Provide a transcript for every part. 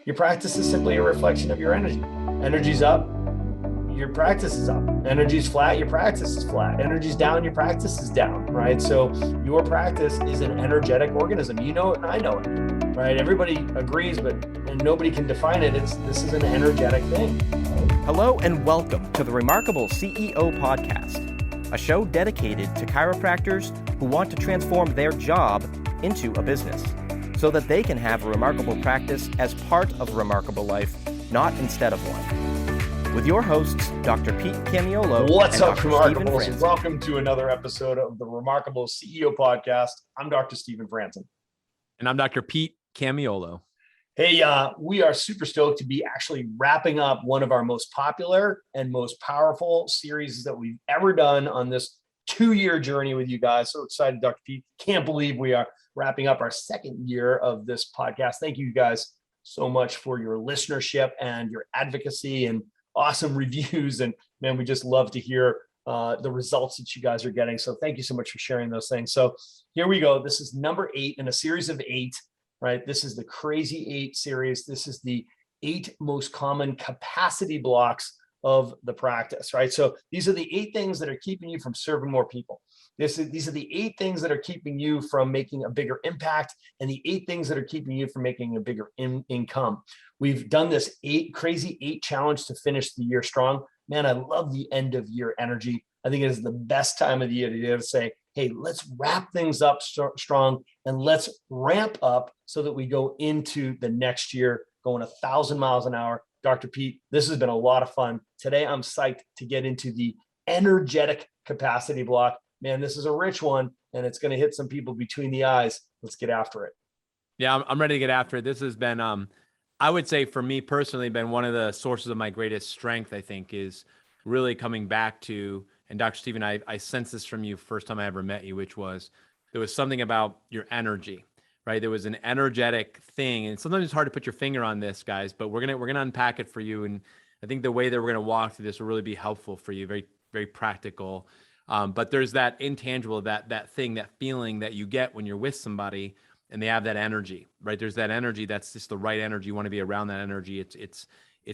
Your practice is simply a reflection of your energy. Energy's up, your practice is up. Energy's flat, your practice is flat. Energy's down, your practice is down, right? So your practice is an energetic organism. You know it and I know it, right? Everybody agrees, and nobody can define it. This is an energetic thing. Hello and welcome to the Remarkable CEO Podcast, a show dedicated to chiropractors who want to transform their job into a business so that they can have a remarkable practice as part of a remarkable life, not instead of one. With your hosts, Dr. Pete Camiolo. What's up, Dr. Remarkables? Welcome to another episode of the Remarkable CEO Podcast. I'm Dr. Stephen Franson. And I'm Dr. Pete Camiolo. Hey, we are super stoked to be actually wrapping up one of our most popular and most powerful series that we've ever done on this 2-year journey with you guys. So excited, Dr. Pete. Can't believe we are wrapping up our 2nd year of this podcast. Thank you guys so much for your listenership and your advocacy and awesome reviews. And man, we just love to hear the results that you guys are getting. So thank you so much for sharing those things. So here we go. This is number 8 in a series of 8, right? This is the Crazy 8 series. This is the 8 most common capacity blocks of the practice, right? So these are the 8 things that are keeping you from serving more people. These are the 8 things that are keeping you from making a bigger impact, and the 8 things that are keeping you from making a bigger income. We've done this Crazy 8 challenge to finish the year strong. Man, I love the end of year energy. I think it is the best time of the year to say, hey, let's wrap things up strong and let's ramp up so that we go into the next year going 1,000 miles an hour. Dr. Pete, this has been a lot of fun. Today, I'm psyched to get into the energetic capacity block. Man, this is a rich one, and it's going to hit some people between the eyes. Let's get after it. Yeah, I'm ready to get after it. This has been, I would say for me personally, been one of the sources of my greatest strength, I think, is really coming back to, and Dr. Stephen, I sensed this from you first time I ever met you, which was there was something about your energy, right? There was an energetic thing, and sometimes it's hard to put your finger on this, guys, but we're gonna unpack it for you, and I think the way that we're gonna walk through this will really be helpful for you, very, very practical. But there's that intangible, that thing, that feeling that you get when you're with somebody and they have that energy, right? There's that energy that's just the right energy. You want to be around that energy. It's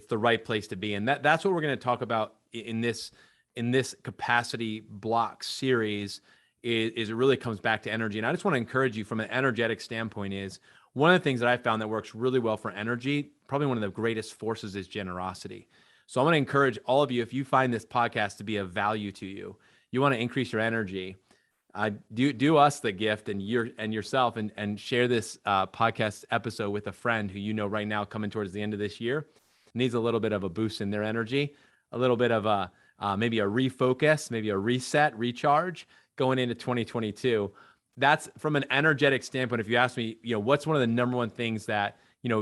the right place to be, and that's what we're going to talk about in this capacity block series. Is it really comes back to energy. And I just want to encourage you from an energetic standpoint is one of the things that I found that works really well for energy, probably one of the greatest forces is generosity. So I want to encourage all of you, if you find this podcast to be of value to you, you want to increase your energy, do us the gift and yourself and share this podcast episode with a friend who you know right now coming towards the end of this year needs a little bit of a boost in their energy, a little bit of a maybe a refocus, maybe a reset, recharge going into 2022. That's from an energetic standpoint. If you ask me, what's one of the number one things that,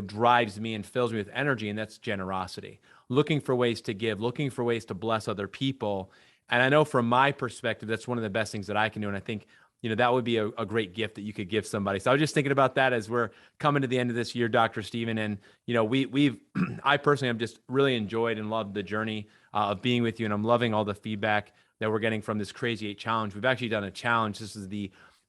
drives me and fills me with energy, and that's generosity. Looking for ways to give, looking for ways to bless other people. And I know from my perspective, that's one of the best things that I can do. And I think, that would be a great gift that you could give somebody. So I was just thinking about that as we're coming to the end of this year, Dr. Stephen. And, I personally have just really enjoyed and loved the journey of being with you. And I'm loving all the feedback that we're getting from this Crazy 8 challenge. We've actually done a challenge. This is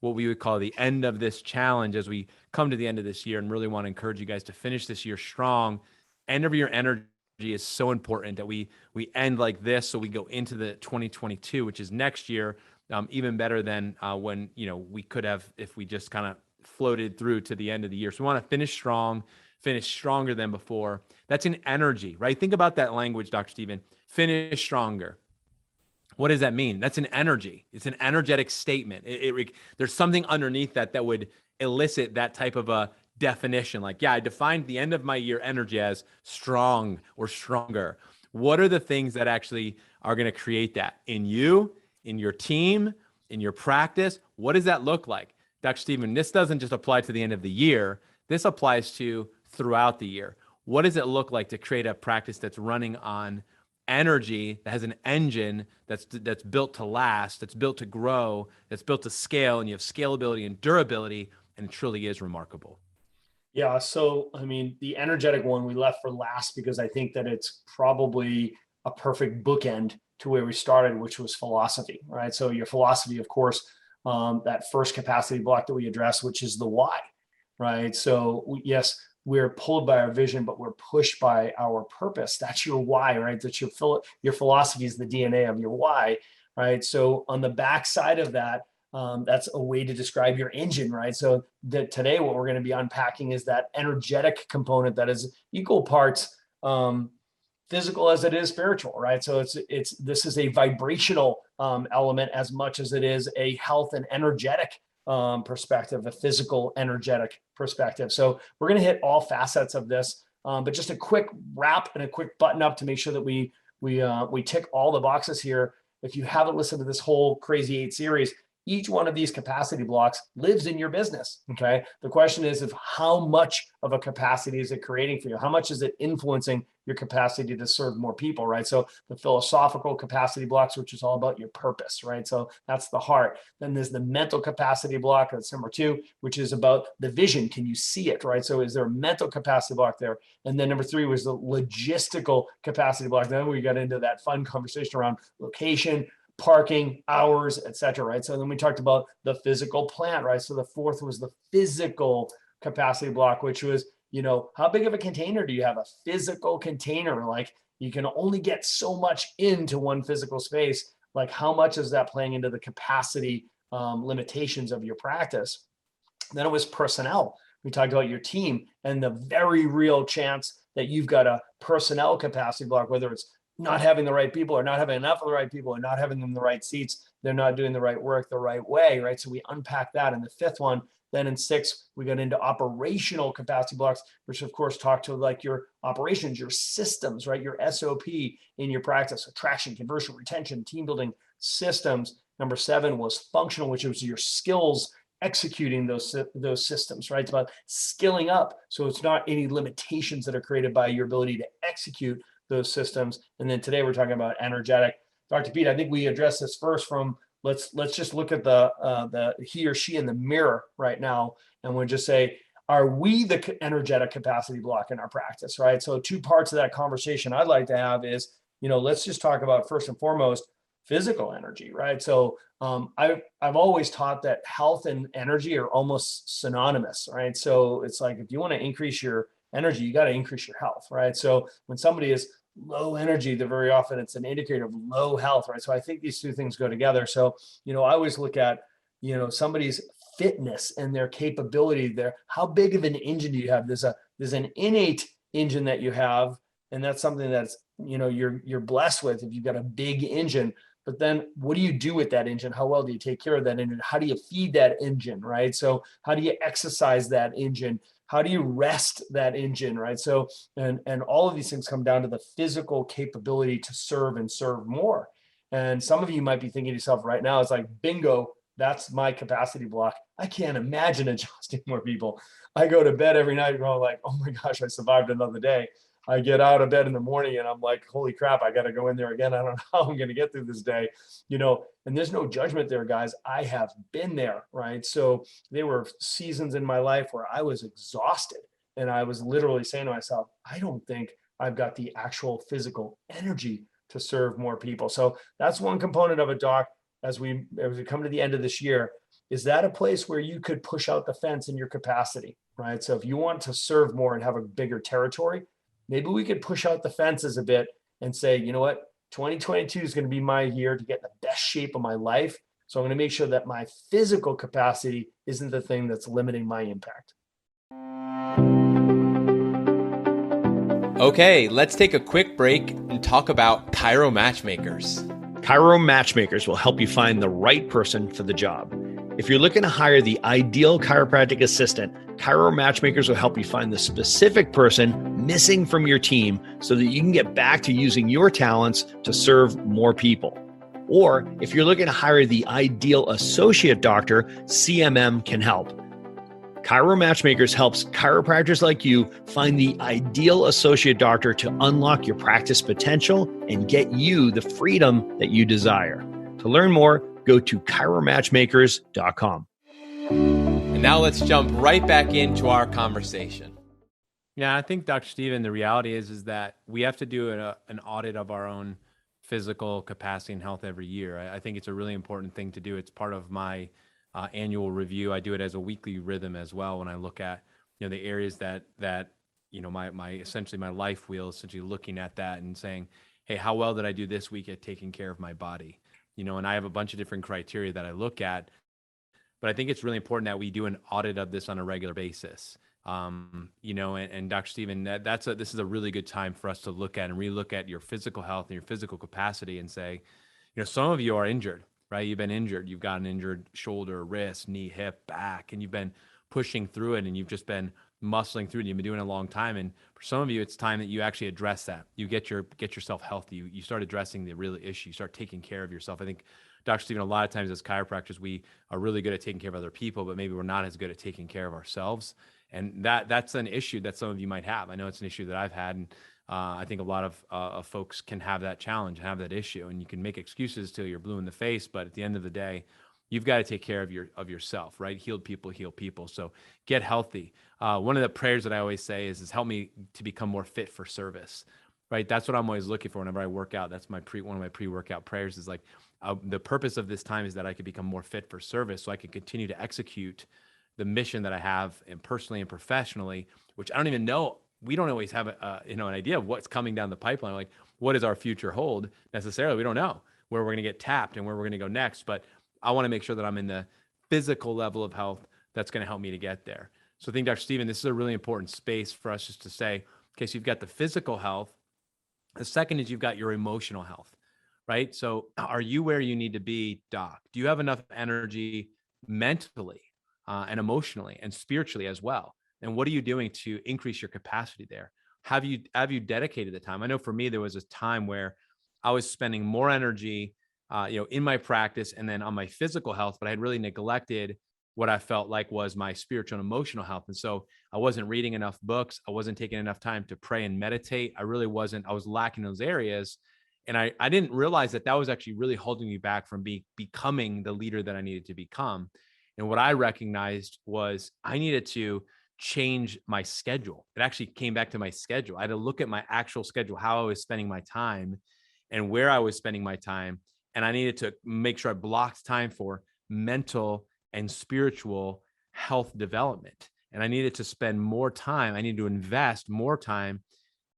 what we would call the end of this challenge as we come to the end of this year, and really want to encourage you guys to finish this year strong. End of your energy is so important that we end like this, so we go into the 2022, which is next year, even better than when we could have if we just kind of floated through to the end of the year. So we want to finish strong, finish stronger than before. That's an energy, right? Think about that language, Dr. Stephen. Finish stronger. What does that mean? That's an energy. It's an energetic statement. There's something underneath that would elicit that type of a definition. Like, yeah, I defined the end of my year energy as strong or stronger. What are the things that actually are going to create that in you, in your team, in your practice? What does that look like? Dr. Stephen, this doesn't just apply to the end of the year. This applies to throughout the year. What does it look like to create a practice that's running on energy, that has an engine that's built to last, that's built to grow, that's built to scale, and you have scalability and durability, and it truly is remarkable. Yeah. So, the energetic one we left for last because I think that it's probably a perfect bookend to where we started, which was philosophy, right? So your philosophy, of course, that first capacity block that we addressed, which is the why, right? So yes, we're pulled by our vision, but we're pushed by our purpose. That's your why, right? That's your philosophy is the DNA of your why, right? So on the backside of that, that's a way to describe your engine, right? So today, what we're going to be unpacking is that energetic component that is equal parts physical as it is spiritual, right? So this is a vibrational element as much as it is a health and energetic perspective, a physical energetic perspective. So we're going to hit all facets of this, but just a quick wrap and a quick button up to make sure that we tick all the boxes here. If you haven't listened to this whole Crazy 8 series, each one of these capacity blocks lives in your business. Okay. The question is of how much of a capacity is it creating for you? How much is it influencing your capacity to serve more people, right? So the philosophical capacity blocks, which is all about your purpose, right? So that's the heart. Then there's the mental capacity block, that's number 2, which is about the vision. Can you see it, right? So is there a mental capacity block there? And then number 3 was the logistical capacity block. Then we got into that fun conversation around location, parking, hours, etc. Right? So then we talked about the physical plant, right? So the 4th was the physical capacity block, which was, how big of a container do you have? A physical container, like you can only get so much into one physical space. Like how much is that playing into the capacity limitations of your practice? Then it was personnel. We talked about your team and the very real chance that you've got a personnel capacity block, whether it's not having the right people or not having enough of the right people or not having them in the right seats. They're not doing the right work the right way, right? So we unpack that in the 5th one. Then in 6, we got into operational capacity blocks, which of course talk to like your operations, your systems, right? Your SOP in your practice, attraction, conversion, retention, team building systems. Number 7 was functional, which was your skills executing those systems, right? It's about skilling up. So it's not any limitations that are created by your ability to execute those systems. And then today we're talking about energetic. Dr. Pete, I think we addressed this first from let's just look at the he or she in the mirror right now, and we'll just say, are we the energetic capacity block in our practice, right? So 2 parts of that conversation I'd like to have is, let's just talk about first and foremost physical energy, right? So I've always taught that health and energy are almost synonymous, right? So it's like if you want to increase your energy, you got to increase your health, right? So when somebody is low energy, very often it's an indicator of low health, right? So I think these 2 things go together. So, I always look at, somebody's fitness and their capability there. How big of an engine do you have? There's an innate engine that you have, and that's something that's, you're blessed with if you've got a big engine. But then what do you do with that engine? How well do you take care of that engine? How do you feed that engine, right? So how do you exercise that engine? How do you rest that engine, right? So, and all of these things come down to the physical capability to serve and serve more. And some of you might be thinking to yourself right now, it's like, bingo, that's my capacity block. I can't imagine adjusting more people. I go to bed every night going like, oh my gosh, I survived another day. I get out of bed in the morning and I'm like, holy crap, I got to go in there again. I don't know how I'm going to get through this day, and there's no judgment there, guys. I have been there, right? So there were seasons in my life where I was exhausted and I was literally saying to myself, I don't think I've got the actual physical energy to serve more people. So that's one component of it, Doc. As we come to the end of this year, is that a place where you could push out the fence in your capacity, right? So if you want to serve more and have a bigger territory, maybe we could push out the fences a bit and say, you know what, 2022 is going to be my year to get the best shape of my life. So I'm going to make sure that my physical capacity isn't the thing that's limiting my impact. Okay, let's take a quick break and talk about Chiro Matchmakers. Chiro Matchmakers will help you find the right person for the job. If you're looking to hire the ideal chiropractic assistant, Chiro Matchmakers will help you find the specific person missing from your team so that you can get back to using your talents to serve more people. Or if you're looking to hire the ideal associate doctor, CMM can help. Chiro Matchmakers helps chiropractors like you find the ideal associate doctor to unlock your practice potential and get you the freedom that you desire. To learn more, go to chiromatchmakers.com. And now let's jump right back into our conversation. Yeah, I think, Dr. Steven, the reality is that we have to do an audit of our own physical capacity and health every year. I think it's a really important thing to do. It's part of my annual review. I do it as a weekly rhythm as well when I look at the areas that, my essentially my life wheel, essentially looking at that and saying, hey, how well did I do this week at taking care of my body? And I have a bunch of different criteria that I look at, but I think it's really important that we do an audit of this on a regular basis. And Dr. Stephen, this is a really good time for us to look at and relook at your physical health and your physical capacity and say, some of you are injured, right? You've been injured. You've got an injured shoulder, wrist, knee, hip, back, and you've been pushing through it and you've just been muscling through it. You've been doing it a long time. And for some of you, it's time that you actually address that. You get yourself healthy. You start addressing the real issue. You start taking care of yourself. I think, Dr. Stephen, a lot of times as chiropractors, we are really good at taking care of other people, but maybe we're not as good at taking care of ourselves. And that's an issue that some of you might have. I know it's an issue that I've had. And I think a lot of folks can have that challenge, have that issue, and you can make excuses till you're blue in the face. But at the end of the day, you've got to take care of yourself, right? Healed people heal people. So get healthy. One of the prayers that I always say is help me to become more fit for service, right? That's what I'm always looking for whenever I work out. That's one of my pre-workout prayers is like, the purpose of this time is that I could become more fit for service so I can continue to execute the mission that I have, and personally and professionally, which I don't even know. We don't always have an idea of what's coming down the pipeline. Like, what does our future hold necessarily? We don't know where we're going to get tapped and where we're going to go next. But I want to make sure that I'm in the physical level of health that's going to help me to get there. So I think, Dr. Stephen, this is a really important space for us just to say, okay, so you've got the physical health. The second is you've got your emotional health, right? So are you where you need to be, Doc? Do you have enough energy mentally and emotionally and spiritually as well? And what are you doing to increase your capacity there? Have you dedicated the time? I know for me, there was a time where I was spending more energy, in my practice and then on my physical health, but I had really neglected what I felt like was my spiritual and emotional health. And so I wasn't reading enough books. I wasn't taking enough time to pray and meditate. I was lacking those areas. And I didn't realize that was actually really holding me back from becoming the leader that I needed to become. And what I recognized was I needed to change my schedule. It actually came back to my schedule. I had to look at my actual schedule, how I was spending my time and where I was spending my time. And I needed to make sure I blocked time for mental and spiritual health development. And I needed to spend more time. I needed to invest more time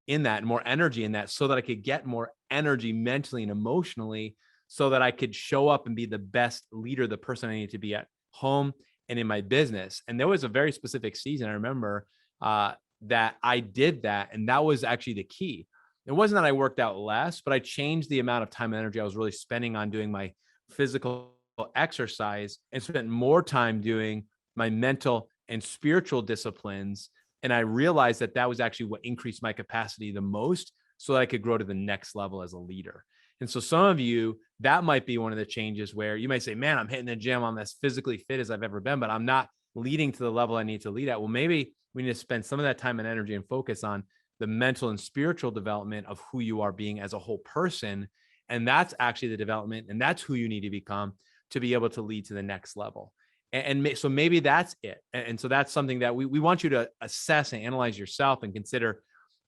in that, more energy in that, so that I could get more energy mentally and emotionally, so that I could show up and be the best leader, the person I needed to be at home and in my business. And there was a very specific season I remember that I did that. And that was actually the key. It wasn't that I worked out less, but I changed the amount of time and energy I was really spending on doing my physical exercise and spent more time doing my mental and spiritual disciplines. And I realized that was actually what increased my capacity the most, so that I could grow to the next level as a leader. And so some of you, that might be one of the changes where you might say, man, I'm hitting the gym. I'm as physically fit as I've ever been, but I'm not leading to the level I need to lead at. Well, maybe we need to spend some of that time and energy and focus on the mental and spiritual development of who you are being as a whole person. And that's actually the development, and that's who you need to become to be able to lead to the next level. So maybe that's it. And so that's something that we want you to assess and analyze yourself and consider,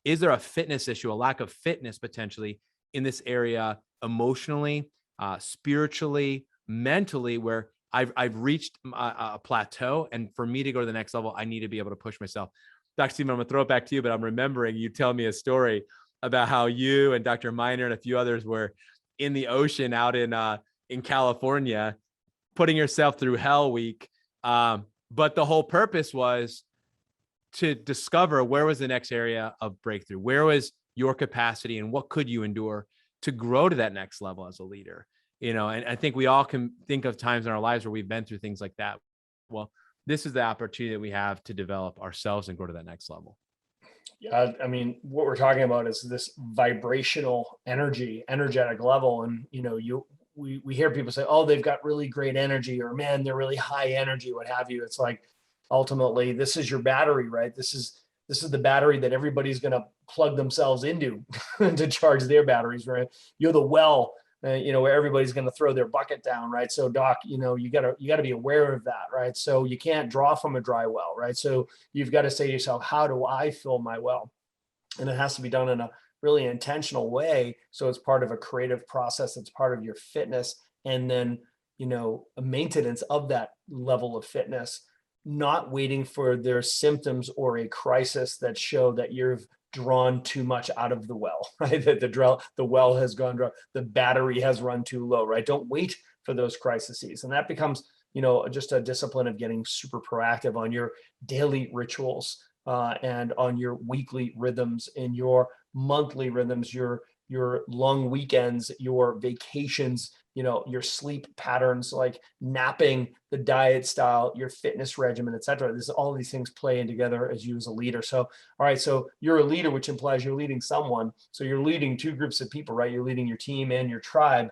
is there a fitness issue, a lack of fitness potentially in this area, emotionally, spiritually, mentally, where I've reached a plateau, and for me to go to the next level, I need to be able to push myself. Dr. Stephen, I'm gonna throw it back to you, but I'm remembering you telling me a story about how you and Dr. Miner and a few others were in the ocean out in California, putting yourself through hell week. But the whole purpose was to discover where was the next area of breakthrough, where was your capacity, and what could you endure to grow to that next level as a leader. And I think we all can think of times in our lives where we've been through things like that. Well, this is the opportunity that we have to develop ourselves and grow to that next level. Yeah, I mean, what we're talking about is this vibrational energetic level. And, we hear people say, oh, they've got really great energy, or man, they're really high energy, what have you. It's like, ultimately, this is your battery, right? This is the battery that everybody's going to plug themselves into to charge their batteries, right? You're the well, where everybody's going to throw their bucket down, right? So Doc, you gotta be aware of that, right? So you can't draw from a dry well, right? So you've got to say to yourself, how do I fill my well? And it has to be done in a really intentional way. So it's part of a creative process. It's part of your fitness. And then, a maintenance of that level of fitness not waiting for their symptoms or a crisis that show that you've drawn too much out of the well, right? That the well has gone dry, the battery has run too low, right? Don't wait for those crises. And that becomes, just a discipline of getting super proactive on your daily rituals, and on your weekly rhythms, in your monthly rhythms, your long weekends, your vacations, your sleep patterns, like napping, the diet style, your fitness regimen, etc. All of these things play in together as you as a leader. So, all right, so you're a leader, which implies you're leading someone. So you're leading two groups of people, right? You're leading your team and your tribe.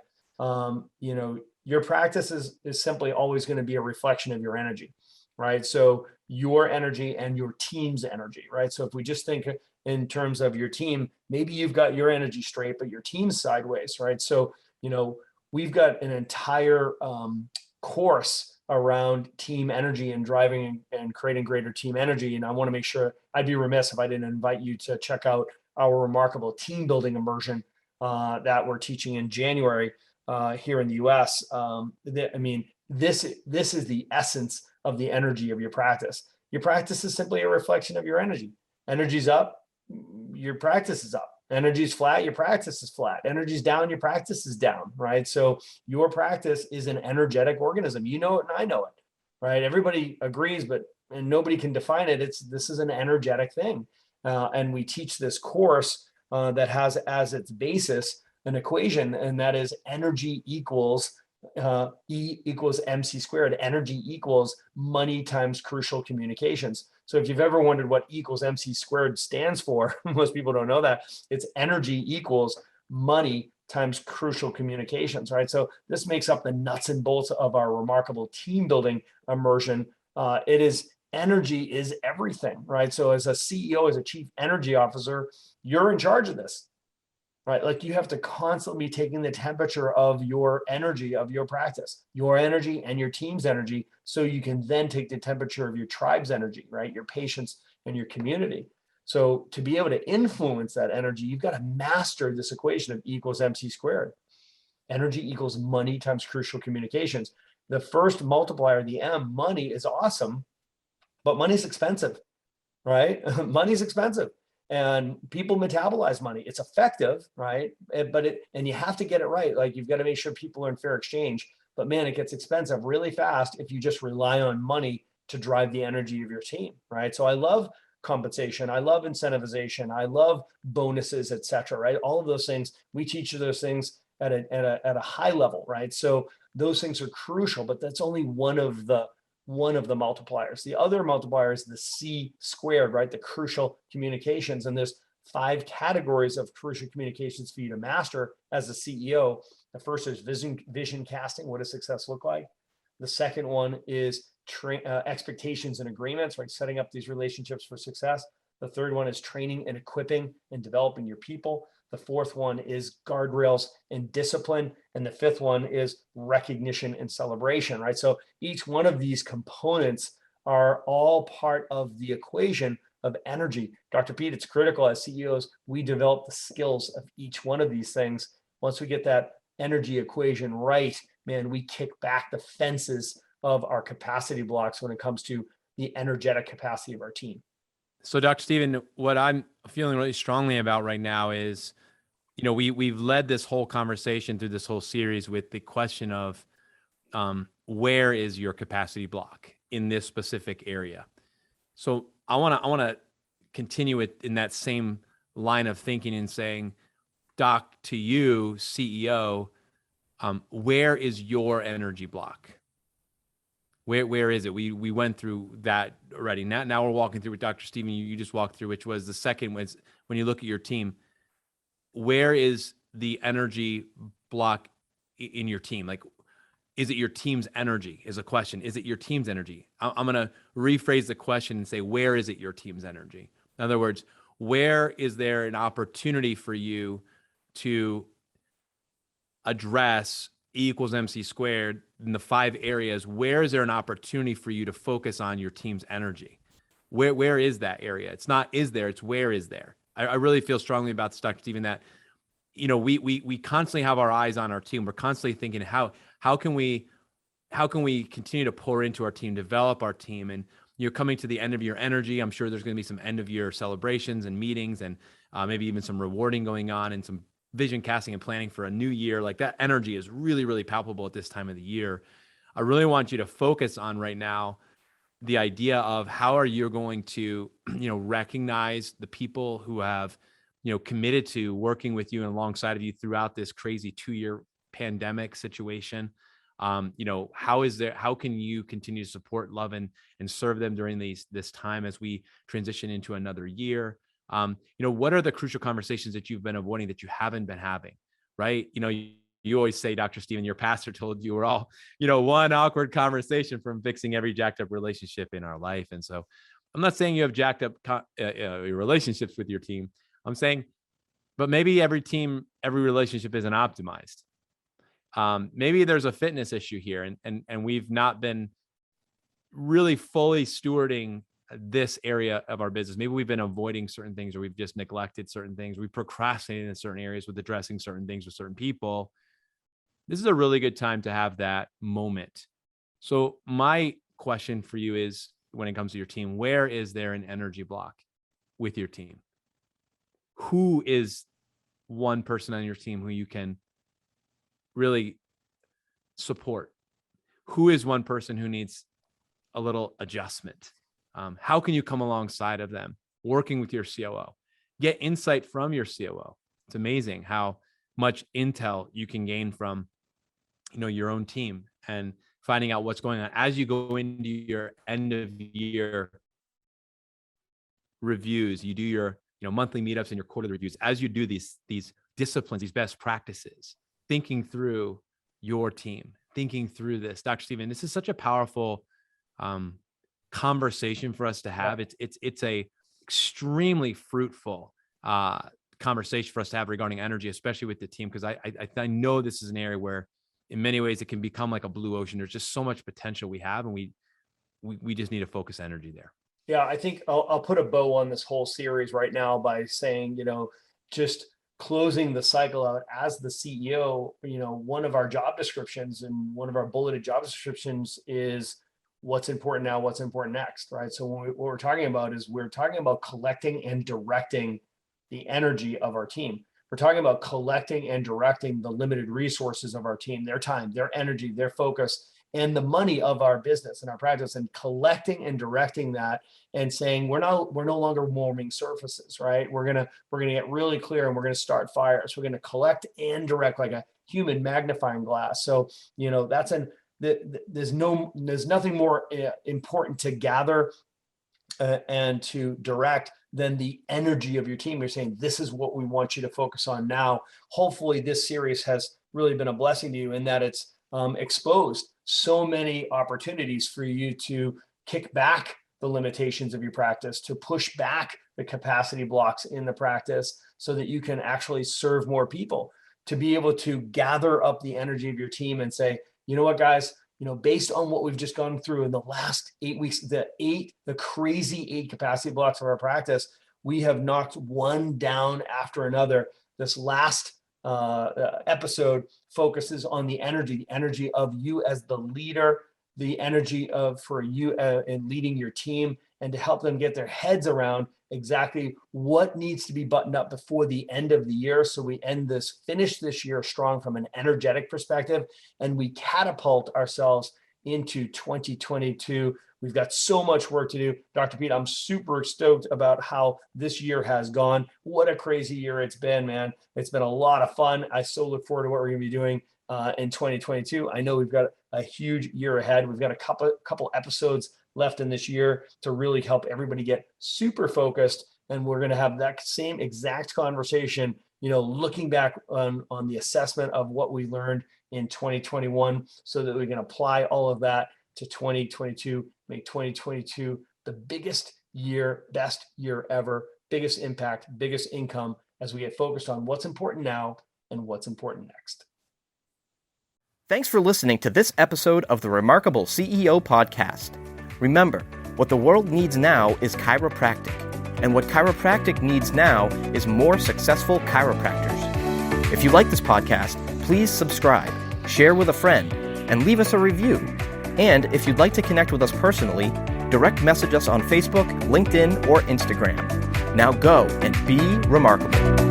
Your practice is simply always going to be a reflection of your energy, right? So your energy and your team's energy, right? So if we just think in terms of your team, maybe you've got your energy straight, but your team's sideways, right? So, we've got an entire course around team energy and driving and creating greater team energy. And I want to make sure, I'd be remiss if I didn't invite you to check out our remarkable team building immersion that we're teaching in January here in the US. This is the essence of the energy of your practice. Your practice is simply a reflection of your energy. Energy's up, your practice is up. Energy's flat, your practice is flat. Energy's down, your practice is down, right? So your practice is an energetic organism. You know it and I know it, right? Everybody agrees, and nobody can define it. This is an energetic thing. And we teach this course that has as its basis an equation, and that is energy equals E equals MC squared. Energy equals money times crucial communications. So if you've ever wondered what E equals MC squared stands for, most people don't know that. It's energy equals money times crucial communications, right? So this makes up the nuts and bolts of our remarkable team building immersion. Energy is everything, right? So as a CEO, as a chief energy officer, you're in charge of this, right? Like you have to constantly be taking the temperature of your energy, of your practice, your energy and your team's energy, so you can then take the temperature of your tribe's energy, right? Your patients and your community. So to be able to influence that energy, you've got to master this equation of E equals MC squared. Energy equals money times crucial communications. The first multiplier, the M, money, is awesome, but money's expensive, right? Money's expensive. And people metabolize money. It's effective, right? And you have to get it right. Like you've got to make sure people are in fair exchange. But man, it gets expensive really fast if you just rely on money to drive the energy of your team, right? So I love compensation. I love incentivization. I love bonuses, etc. Right? All of those things, we teach you those things at a high level, right? So those things are crucial, but that's only one of the multipliers. The other multiplier is the C squared, right? The crucial communications. And there's 5 categories of crucial communications for you to master as a CEO. The first is vision casting. What does success look like? The second one is expectations and agreements, right? Setting up these relationships for success. The third one is training and equipping and developing your people. The fourth one is guardrails and discipline. And the fifth one is recognition and celebration, right? So each one of these components are all part of the equation of energy. Dr. Pete, it's critical as CEOs, we develop the skills of each one of these things. Once we get that energy equation right, man, we kick back the fences of our capacity blocks when it comes to the energetic capacity of our team. So Dr. Stephen, what I'm feeling really strongly about right now is, we've led this whole conversation through this whole series with the question of where is your capacity block in this specific area? So I want to continue it in that same line of thinking and saying, Doc, to you, CEO, where is your energy block? Where is it? We went through that already. Now we're walking through with Dr. Stephen. You just walked through, which was the second was when you look at your team, where is the energy block in your team? Like, is it your team's energy is a question. Is it your team's energy? I'm going to rephrase the question and say, where is it your team's energy? In other words, where is there an opportunity for you to address E equals MC squared in the 5 areas? Where is there an opportunity for you to focus on your team's energy? Where is that area? It's not is there, it's where is there. I really feel strongly about this, Dr. Stephen, that, we constantly have our eyes on our team. We're constantly thinking, how can we continue to pour into our team, develop our team? And you're coming to the end of your energy. I'm sure there's going to be some end of year celebrations and meetings, and maybe even some rewarding going on, and some vision casting and planning for a new year. Like, that energy is really, really palpable at this time of the year. I really want you to focus on right now the idea of how are you going to, recognize the people who have, committed to working with you and alongside of you throughout this crazy 2-year pandemic situation. How can you continue to support, love, and serve them during this time as we transition into another year? What are the crucial conversations that you've been avoiding that you haven't been having, right? You always say, Dr. Stephen, your pastor told you we're all, one awkward conversation from fixing every jacked up relationship in our life. And so I'm not saying you have jacked up relationships with your team. I'm saying, but maybe every relationship isn't optimized. Maybe there's a fitness issue here, and we've not been really fully stewarding this area of our business. Maybe we've been avoiding certain things, or we've just neglected certain things. We procrastinated in certain areas with addressing certain things with certain people. This is a really good time to have that moment. So my question for you is, when it comes to your team, where is there an energy block with your team? Who is one person on your team who you can really support? Who is one person who needs a little adjustment? How can you come alongside of them, working with your COO? Get insight from your COO. It's amazing how much intel you can gain from, your own team, and finding out what's going on as you go into your end of year reviews. You do your, monthly meetups and your quarterly reviews. As you do these disciplines, these best practices, thinking through your team, thinking through this. Dr. Stephen, this is such a powerful conversation for us to have. It's a extremely fruitful conversation for us to have regarding energy, especially with the team, because I know this is an area where, in many ways, it can become like a blue ocean. There's just so much potential we have, and we just need to focus energy there. Yeah, I think I'll put a bow on this whole series right now by saying, just closing the cycle out as the CEO. One of our job descriptions and one of our bulleted job descriptions is what's important now, what's important next, right? So what we're talking about is we're talking about collecting and directing the energy of our team. We're talking about collecting and directing the limited resources of our team, their time, their energy, their focus, and the money of our business and our practice, and collecting and directing that, and saying we're no longer warming surfaces, right? We're gonna get really clear, and we're gonna start fires. We're gonna collect and direct like a human magnifying glass. So there's nothing more important to gather and to direct than the energy of your team. You're saying, this is what we want you to focus on now. Hopefully this series has really been a blessing to you in that it's exposed so many opportunities for you to kick back the limitations of your practice, to push back the capacity blocks in the practice so that you can actually serve more people, to be able to gather up the energy of your team and say, you know what, guys, based on what we've just gone through in the last 8 weeks, the crazy 8 capacity blocks of our practice, we have knocked one down after another. This last episode focuses on the energy of you as the leader, the energy for you in leading your team, and to help them get their heads around exactly what needs to be buttoned up before the end of the year. So we finish this year strong from an energetic perspective, and we catapult ourselves into 2022. We've got so much work to do. Dr. Pete, I'm super stoked about how this year has gone. What a crazy year it's been, man. It's been a lot of fun. I so look forward to what we're going to be doing in 2022. I know we've got a huge year ahead. We've got a couple episodes left in this year to really help everybody get super focused. And we're going to have that same exact conversation, looking back on the assessment of what we learned in 2021 so that we can apply all of that to 2022, make 2022 the biggest year, best year ever, biggest impact, biggest income, as we get focused on what's important now and what's important next. Thanks for listening to this episode of the Remarkable CEO Podcast. Remember, what the world needs now is chiropractic, and what chiropractic needs now is more successful chiropractors. If you like this podcast, please subscribe, share with a friend, and leave us a review. And if you'd like to connect with us personally, direct message us on Facebook, LinkedIn, or Instagram. Now go and be remarkable.